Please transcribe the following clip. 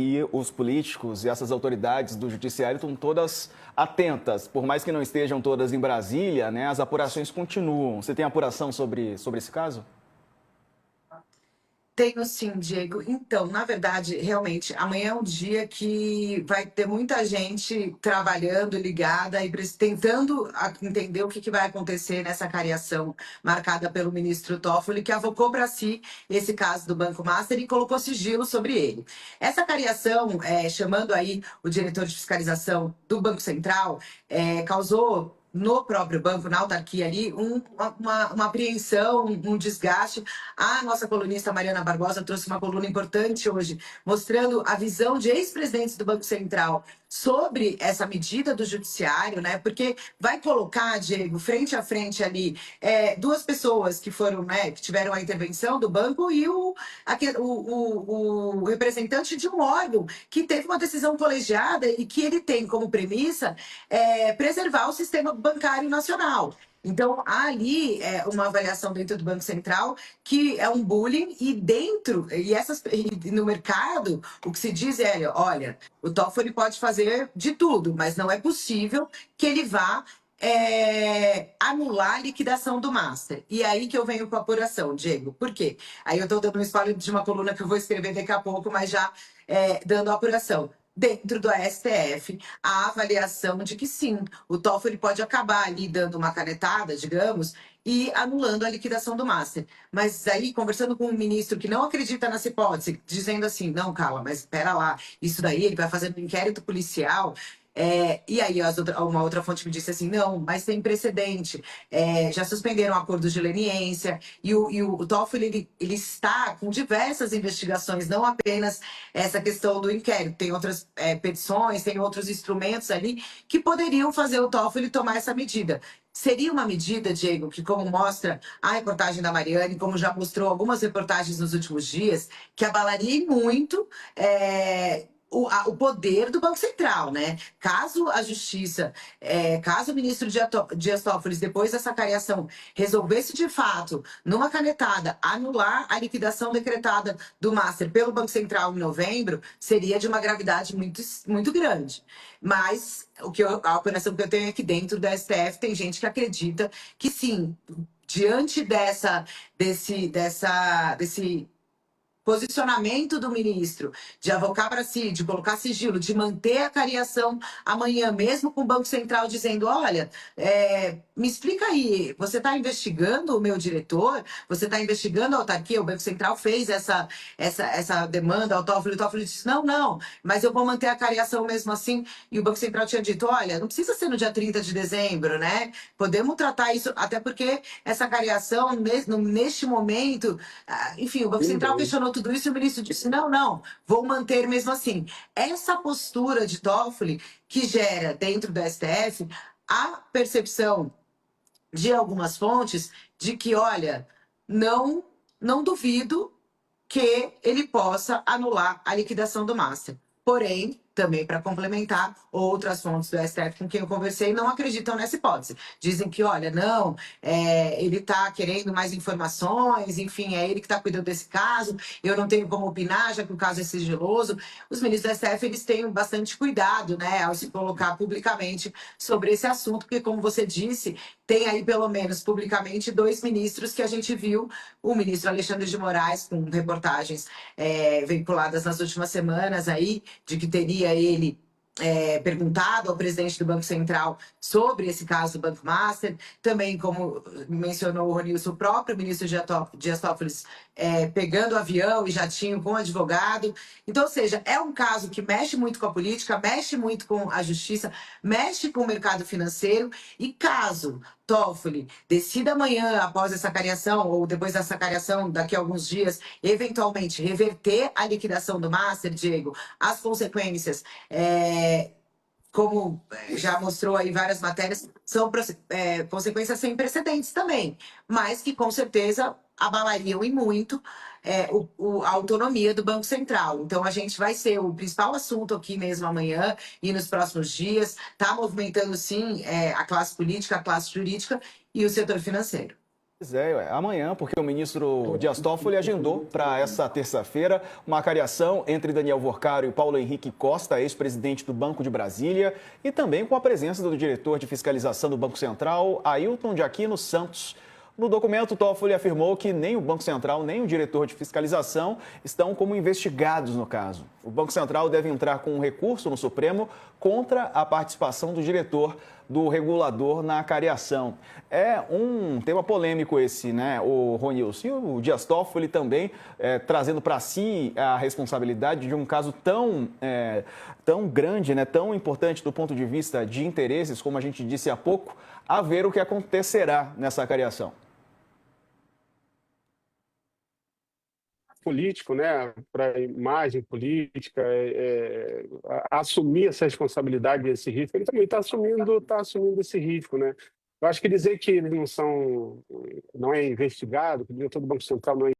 E os políticos e essas autoridades do judiciário estão todas atentas. Por mais que não estejam todas em Brasília, né, as apurações continuam. Você tem apuração sobre esse caso? Tenho sim, Diego. Então, na verdade, realmente, amanhã é um dia que vai ter muita gente trabalhando, ligada e tentando entender o que vai acontecer nessa cariação marcada pelo ministro Toffoli, que avocou para si esse caso do Banco Master e colocou sigilo sobre ele. Essa cariação, chamando aí o diretor de fiscalização do Banco Central, causou no próprio banco, na autarquia ali, uma apreensão, um desgaste. A nossa colunista Mariana Barbosa trouxe uma coluna importante hoje, mostrando a visão de ex-presidentes do Banco Central sobre essa medida do judiciário, né? Porque vai colocar, Diego, frente a frente ali, duas pessoas que foram, né, que tiveram a intervenção do banco e o representante de um órgão que teve uma decisão colegiada e que ele tem como premissa preservar o sistema bancário nacional. Então, há ali uma avaliação dentro do Banco Central que é um bullying e no mercado o que se diz é, olha, o Toffoli pode fazer de tudo, mas não é possível que ele vá anular a liquidação do Master. E aí que eu venho com a apuração, Diego. Por quê? Aí eu estou dando um spoiler de uma coluna que eu vou escrever daqui a pouco, mas já dando a apuração. Dentro do STF, a avaliação de que sim, o Toffoli pode acabar ali dando uma canetada, digamos, e anulando a liquidação do Master. Mas aí, conversando com um ministro que não acredita nessa hipótese, dizendo assim, não, calma, mas espera lá, isso daí ele vai fazendo um inquérito policial. E aí uma outra fonte me disse assim, não, mas tem precedente, já suspenderam acordos de leniência, e o Toffoli ele está com diversas investigações, não apenas essa questão do inquérito, tem outras petições, tem outros instrumentos ali que poderiam fazer o Toffoli tomar essa medida. Seria uma medida, Diego, que como mostra a reportagem da Mariane, como já mostrou algumas reportagens nos últimos dias, que abalaria muito o poder do Banco Central, né? Caso a Justiça, caso o ministro Dias Toffoli, depois dessa cariação, resolvesse de fato, numa canetada, anular a liquidação decretada do Master pelo Banco Central em novembro, seria de uma gravidade muito, muito grande. Mas a operação que eu tenho aqui dentro do STF, tem gente que acredita que sim, diante desse posicionamento do ministro de avocar para si, de colocar sigilo, de manter a cariação amanhã, mesmo com o Banco Central dizendo, olha, me explica aí, você está investigando o meu diretor? Você está investigando a autarquia? O Banco Central fez essa demanda ao Toffoli, o Toffoli disse, não, mas eu vou manter a cariação mesmo assim. E o Banco Central tinha dito, olha, não precisa ser no dia 30 de dezembro, né? Podemos tratar isso, até porque essa cariação, neste momento, enfim, o Banco Central questionou tudo isso e o ministro disse, não, vou manter mesmo assim. Essa postura de Toffoli que gera dentro do STF a percepção de algumas fontes de que, olha, não duvido que ele possa anular a liquidação do Master. Porém, também para complementar, outras fontes do STF com quem eu conversei não acreditam nessa hipótese. Dizem que, olha, não, ele está querendo mais informações, enfim, é ele que está cuidando desse caso, eu não tenho como opinar, já que o caso é sigiloso. Os ministros do STF, eles têm bastante cuidado, né, ao se colocar publicamente sobre esse assunto, porque, como você disse, tem aí, pelo menos publicamente, dois ministros que a gente viu, o ministro Alexandre de Moraes, com reportagens veiculadas nas últimas semanas aí, de que teria ele perguntado ao presidente do Banco Central sobre esse caso do Banco Master. Também, como mencionou o Ronilson, o próprio ministro Dias Toffoli pegando avião e jatinho com advogado. Então, ou seja, é um caso que mexe muito com a política, mexe muito com a justiça, mexe com o mercado financeiro. E caso Toffoli decida amanhã, após essa cariação, ou depois dessa cariação, daqui a alguns dias, eventualmente reverter a liquidação do Master, Diego, as consequências, como já mostrou aí várias matérias, são consequências sem precedentes também, mas que com certeza abalariam e muito a autonomia do Banco Central. Então, a gente vai ser o principal assunto aqui mesmo amanhã e nos próximos dias, está movimentando sim a classe política, a classe jurídica e o setor financeiro. Pois é, amanhã, porque o ministro Dias Toffoli agendou para essa terça-feira uma cariação entre Daniel Worcaro e Paulo Henrique Costa, ex-presidente do Banco de Brasília, e também com a presença do diretor de fiscalização do Banco Central, Ailton de Aquino Santos. No documento, Toffoli afirmou que nem o Banco Central nem o diretor de fiscalização estão como investigados no caso. O Banco Central deve entrar com um recurso no Supremo contra a participação do diretor do regulador na cariação. É um tema polêmico esse, né, o Ronilson? E o Dias Toffoli também trazendo para si a responsabilidade de um caso tão grande, né, tão importante do ponto de vista de interesses, como a gente disse há pouco, a ver o que acontecerá nessa cariação. Político, né, para a imagem política, assumir essa responsabilidade, esse risco, ele também está assumindo esse risco, né? Eu acho que dizer que eles não é investigado, que o diretor do Banco Central não é